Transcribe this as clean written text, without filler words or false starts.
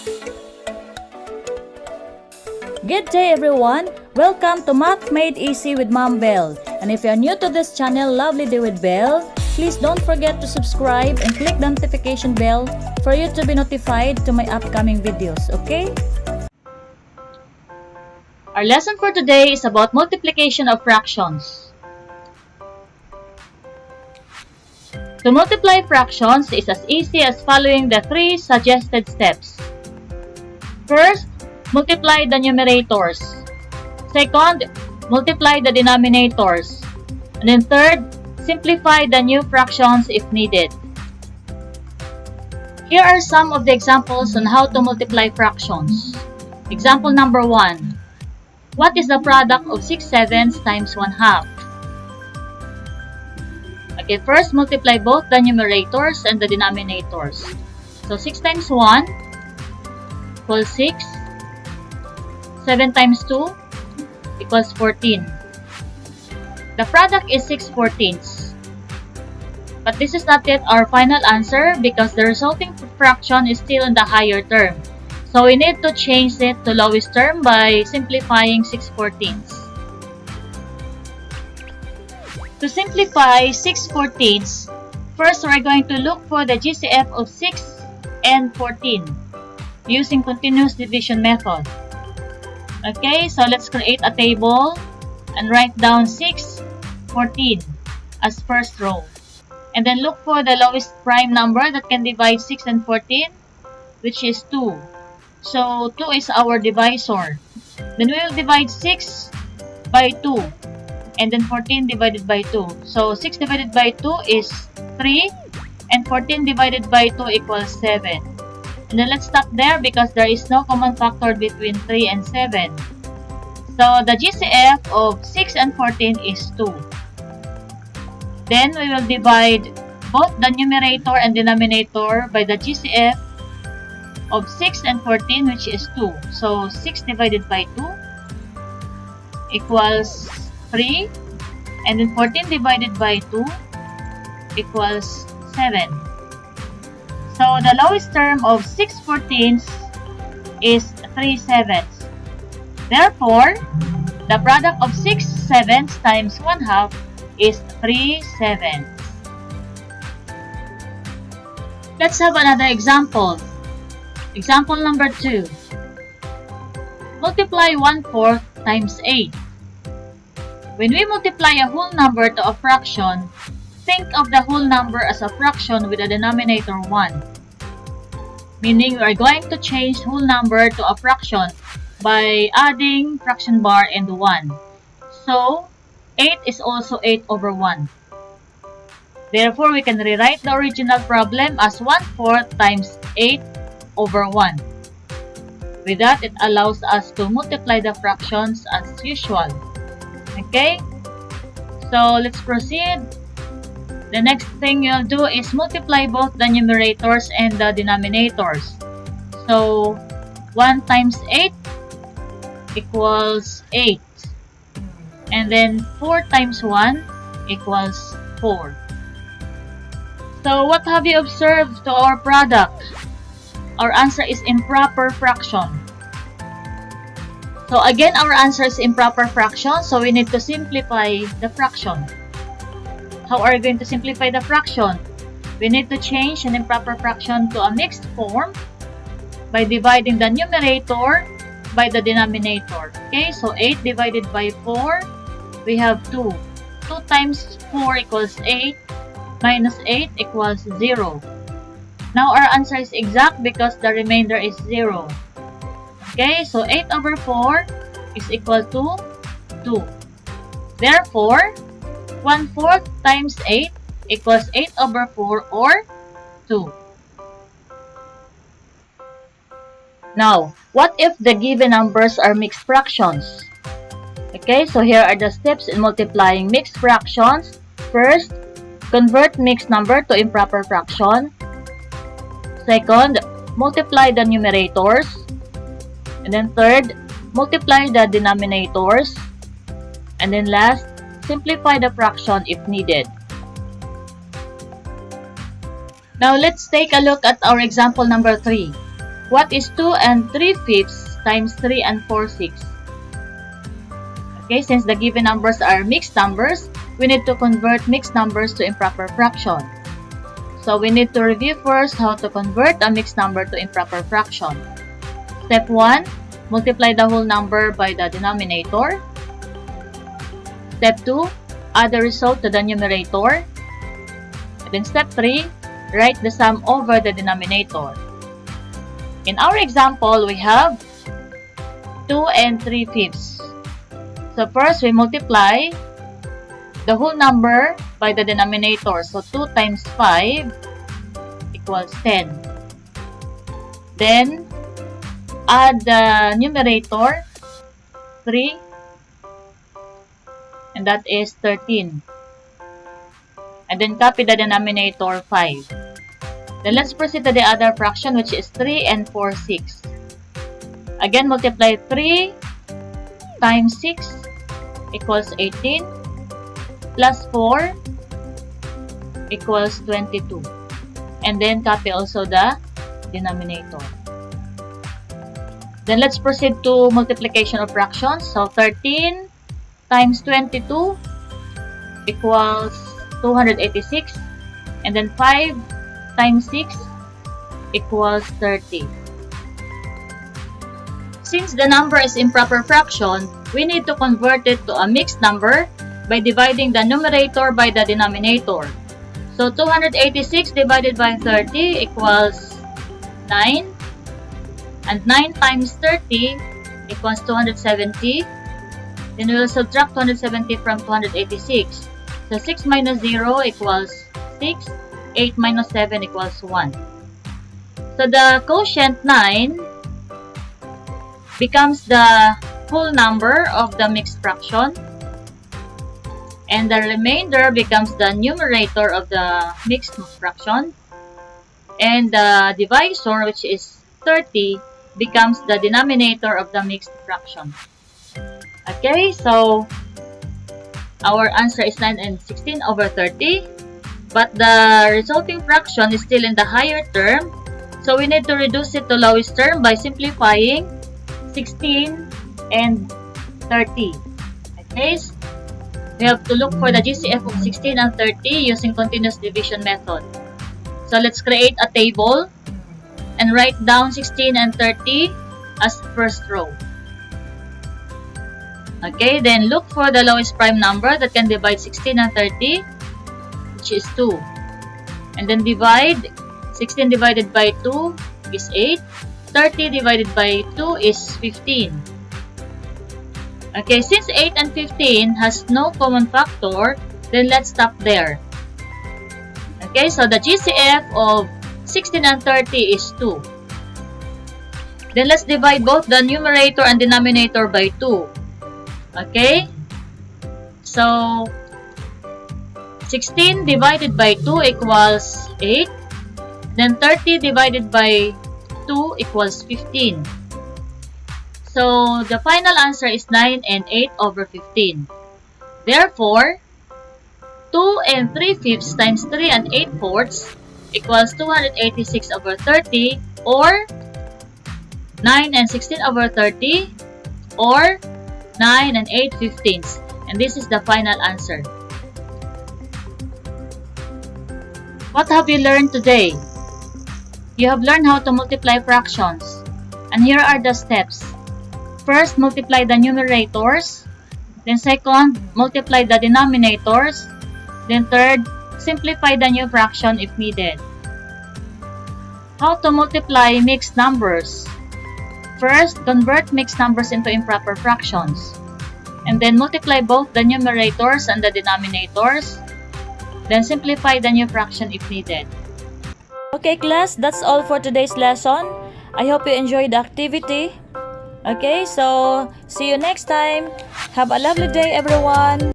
Good day everyone! Welcome to Math Made Easy with Mom Belle. And if you're new to this channel, Lovely Day with Belle, please don't forget to subscribe and click the notification bell for you to be notified to my upcoming videos, okay? Our lesson for today is about multiplication of fractions. To multiply fractions is as easy as following the three suggested steps. First, multiply the numerators. Second, multiply the denominators. And then third, simplify the new fractions if needed. Here are some of the examples on how to multiply fractions. Example number 1. What is the product of 6/7 times 1/2? Okay, first multiply both the numerators and the denominators. So 6 times 1 equals 6. 7 times 2 equals 14. The product is 6/14. But this is not yet our final answer because the resulting fraction is still in the higher term. So we need to change it to lowest term by simplifying 6/14. To simplify 6/14, first we're going to look for the GCF of 6 and 14 using continuous division method. Okay, so let's create a table and write down 6, 14 as first row. And then look for the lowest prime number that can divide 6 and 14, which is 2. So 2 is our divisor. Then we will divide 6 by 2. And then 14 divided by 2. So 6 divided by 2 is 3. And 14 divided by 2 equals 7. And then let's stop there because there is no common factor between 3 and 7. So the GCF of 6 and 14 is 2. Then we will divide both the numerator and denominator by the GCF of 6 and 14, which is 2. So 6 divided by 2 equals 3. And then 14 divided by 2 equals 7. So the lowest term of 6/14 is 3/7. Therefore, the product of 6/7 times 1/2 is 3/7. Let's have another example. Example number 2. Multiply 1/4 times 8. When we multiply a whole number to a fraction, think of the whole number as a fraction with a denominator 1. Meaning we are going to change whole number to a fraction by adding fraction bar and 1. So 8 is also 8/1. Therefore, we can rewrite the original problem as 1/4 times 8/1. With that, it allows us to multiply the fractions as usual. Okay? So let's proceed. The next thing you'll do is multiply both the numerators and the denominators. So 1 times 8 equals 8. And then 4 times 1 equals 4. So what have you observed to our product? Our answer is improper fraction. So again, our answer is improper fraction, so we need to simplify the fraction. How are we going to simplify the fraction? We need to change an improper fraction to a mixed form by dividing the numerator by the denominator. Okay, so 8 divided by 4, we have 2. 2 times 4 equals 8, minus 8 equals 0. Now our answer is exact because the remainder is 0. Okay, so 8/4 is equal to 2. Therefore, 1/4 times 8 equals 8/4 or 2. Now, what if the given numbers are mixed fractions? Okay, so here are the steps in multiplying mixed fractions. First, convert mixed number to improper fraction. Second, multiply the numerators. And then third, multiply the denominators. And then last, simplify the fraction if needed. Now let's take a look at our example number 3. What is 2 and 3/5 times 3 and 4/6? Okay, since the given numbers are mixed numbers, we need to convert mixed numbers to improper fraction. So we need to review first how to convert a mixed number to improper fraction. Step 1, multiply the whole number by the denominator. Step 2, add the result to the numerator. And then step 3, write the sum over the denominator. In our example, we have 2 and 3/5. So first, we multiply the whole number by the denominator. So 2 times 5 equals 10. Then, add the numerator, 3, and that is 13. And then copy the denominator, 5. Then let's proceed to the other fraction, which is 3 and 4/6. Again, multiply 3 times 6 equals 18. Plus 4 equals 22. And then copy also the denominator. Then let's proceed to multiplication of fractions. So 13 times 22 equals 286. And then 5 times 6 equals 30. Since the number is improper fraction, we need to convert it to a mixed number by dividing the numerator by the denominator. So 286 divided by 30 equals 9. And 9 times 30 equals 270. Then we will subtract 270 from 286. So 6 minus 0 equals 6. 8 minus 7 equals 1. So the quotient 9 becomes the whole number of the mixed fraction. And the remainder becomes the numerator of the mixed fraction. And the divisor, which is 30, becomes the denominator of the mixed fraction. Okay, so our answer is 9 and 16 over 30. But the resulting fraction is still in the higher term. So we need to reduce it to lowest term by simplifying 16 and 30. Okay, we have to look for the GCF of 16 and 30 using continuous division method. So let's create a table and write down 16 and 30 as first row. Okay, then look for the lowest prime number that can divide 16 and 30, which is 2. And then divide. 16 divided by 2 is 8. 30 divided by 2 is 15. Okay, since 8 and 15 has no common factor, then let's stop there. Okay, so the GCF of 16 and 30 is 2. Then let's divide both the numerator and denominator by 2. Okay, so 16 divided by 2 equals 8. Then 30 divided by 2 equals 15. So the final answer is 9 and 8 over 15. Therefore, 2 and 3/5 times 3 and 8/4 equals 286 over 30, or 9 and 16 over 30, or 9 and 8/15. And this is the final answer. What have you learned today? You have learned how to multiply fractions. And here are the steps. First, multiply the numerators. Then second, multiply the denominators. Then third, simplify the new fraction if needed. How to multiply mixed numbers? First, convert mixed numbers into improper fractions. And then multiply both the numerators and the denominators. Then simplify the new fraction if needed. Okay class, that's all for today's lesson. I hope you enjoyed the activity. Okay, so see you next time. Have a lovely day everyone.